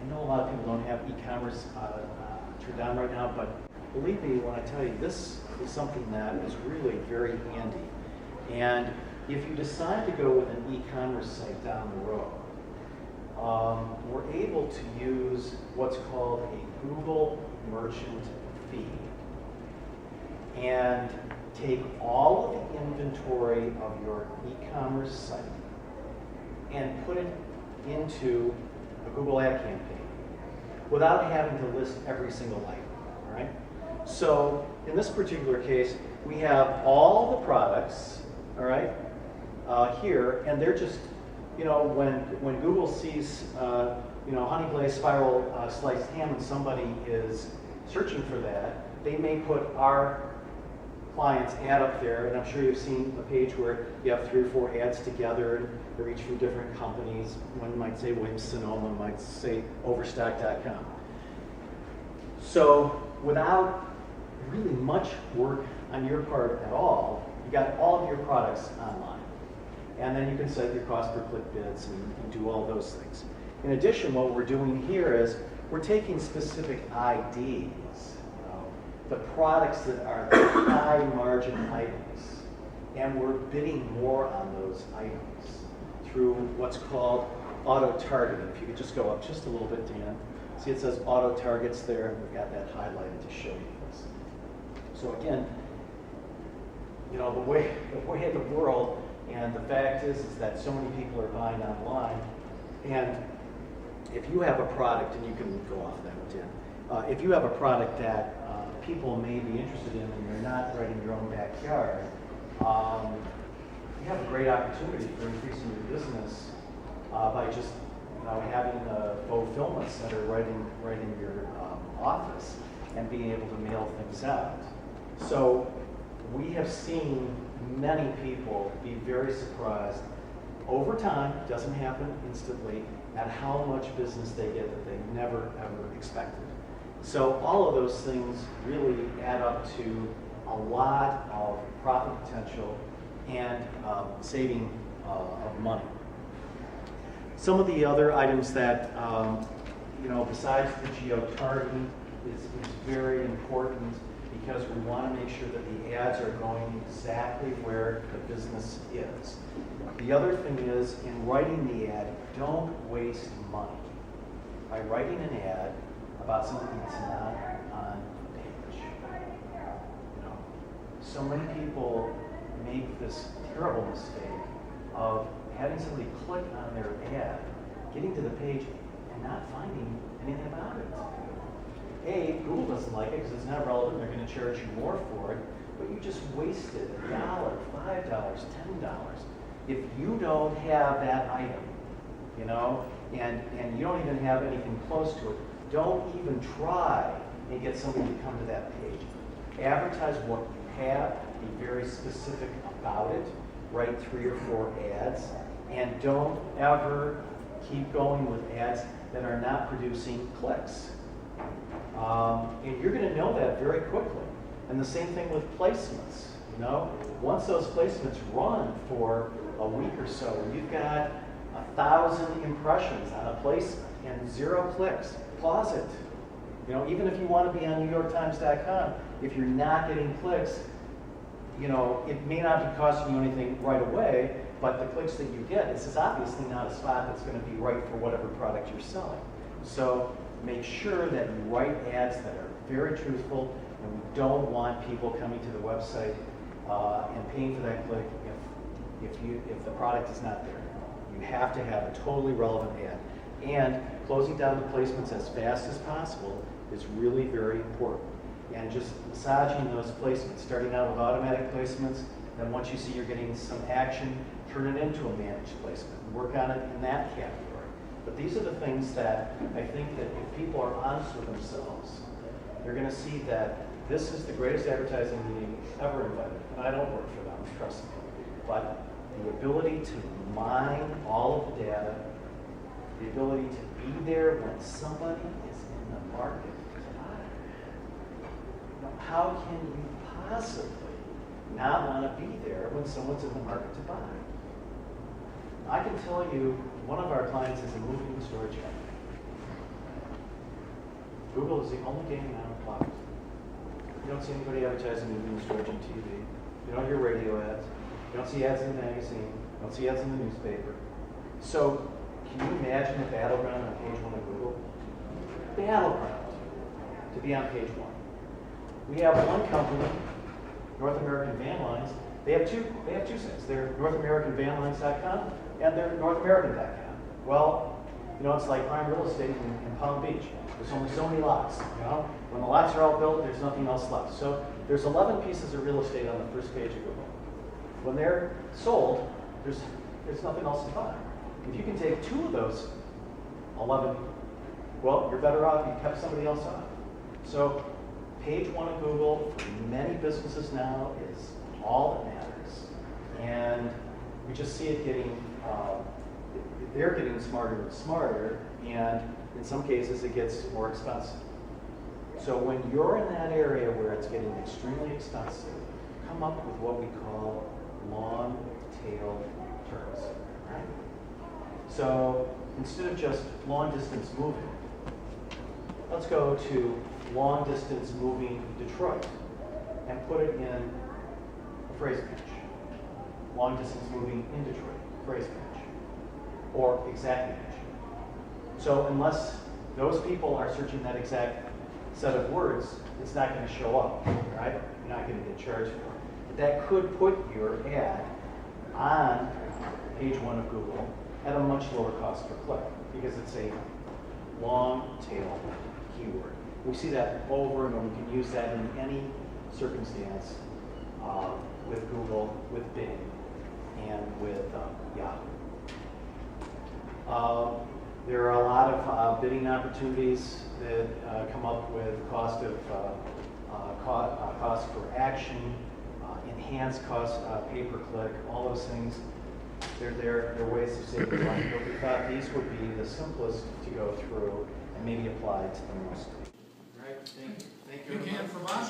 know a lot of people don't have e-commerce turned on right now, but believe me when I tell you, this is something that is really very handy. And if you decide to go with an e-commerce site down the road, we're able to use what's called a Google Merchant Feed and take all of the inventory of your e-commerce site and put it into a Google ad campaign without having to list every single item, all right? So in this particular case, we have all the products, all right, here, and they're just, you know, when Google sees, you know, honey glazed spiral sliced ham and somebody is searching for that, they may put our client's ad up there, and I'm sure you've seen a page where you have 3 or 4 ads together, and they're each from different companies. One might say Williams-Sonoma, might say Overstock.com. So without really much work on your part at all, you got all of your products online. And then you can set your cost per click bids and do all those things. In addition, what we're doing here is we're taking specific IDs, the products that are the high margin items, and we're bidding more on those items through what's called auto targeting. If you could just go up just a little bit, Dan. See, it says auto targets there, and we've got that highlighted to show you this. So again, you know, the way of the world, and the fact is that so many people are buying online, and if you have a product, and you can go off that one, Dan, if you have a product that people may be interested in and you're not right in your own backyard, you have a great opportunity for increasing your business by just, you know, having a fulfillment center right in your office and being able to mail things out. So we have seen many people be very surprised over time, doesn't happen instantly, at how much business they get that they never ever expected. So all of those things really add up to a lot of profit potential and saving of money. Some of the other items that, you know, besides the geo-targeting is very important, because we want to make sure that the ads are going exactly where the business is. The other thing is, in writing the ad, don't waste money. By writing an ad about something that's not on the page. You know, so many people make this terrible mistake of having somebody click on their ad, getting to the page, and not finding anything about it. A, Google doesn't like it because it's not relevant, they're going to charge you more for it, but you just wasted $1, $5, $10. If you don't have that item, you know, and you don't even have anything close to it, don't even try and get somebody to come to that page. Advertise what you have, be very specific about it, write 3 or 4 ads, and don't ever keep going with ads that are not producing clicks. And you're going to know that very quickly. And the same thing with placements. You know, once those placements run for a week or so, you've got 1,000 impressions on a placement and 0 clicks. Pause it. You know, even if you want to be on NewYorkTimes.com, if you're not getting clicks, you know, it may not be costing you anything right away, but the clicks that you get, this is obviously not a spot that's going to be right for whatever product you're selling. So make sure that you write ads that are very truthful, and we don't want people coming to the website and paying for that click if the product is not there. You have to have a totally relevant ad. And closing down the placements as fast as possible is really very important. And just massaging those placements, starting out with automatic placements, then once you see you're getting some action, turn it into a managed placement. Work on it in that category. But these are the things that I think that if people are honest with themselves, they're going to see that this is the greatest advertising meeting ever invented. And I don't work for them, trust me. But the ability to mine all of the data, the ability to be there when somebody is in the market to buy. You know, how can you possibly not want to be there when someone's in the market to buy? I can tell you, one of our clients is a moving and storage company. Google is the only game now in cloud. You don't see anybody advertising in news storage and TV. You don't hear radio ads. You don't see ads in the magazine. You don't see ads in the newspaper. So, can you imagine a battleground on page 1 of Google? Battleground to be on page 1. We have one company, North American Van Lines. They have two sites. They're NorthAmericanVanLines.com and they're NorthAmerican.com. Well, you know, it's like prime real estate in Palm Beach. There's only so many lots. You know, when the lots are all built, there's nothing else left. So there's 11 pieces of real estate on the first page of Google. When they're sold, there's nothing else to buy. If you can take 2 of those 11, well, you're better off. You kept somebody else on. So page 1 of Google for many businesses now is all that matters, and we just see it getting. They're getting smarter and smarter, and in some cases it gets more expensive. So when you're in that area where it's getting extremely expensive, come up with what we call long tail terms. Right? So instead of just long distance moving, let's go to long distance moving Detroit and put it in a phrase match. Long distance moving in Detroit, phrase match. Or exact match. So unless those people are searching that exact set of words, it's not going to show up, right? You're not going to get charged for it. But that could put your ad on page 1 of Google at a much lower cost per click because it's a long tail keyword. We see that over and over. We can use that in any circumstance with Google, with Bing, and with Yahoo. There are a lot of bidding opportunities that come up with cost for action, enhanced cost pay per click, all those things. They're ways of saving money, but we thought these would be the simplest to go through and maybe apply to the most. All right, thank you. Big hand for Bosch.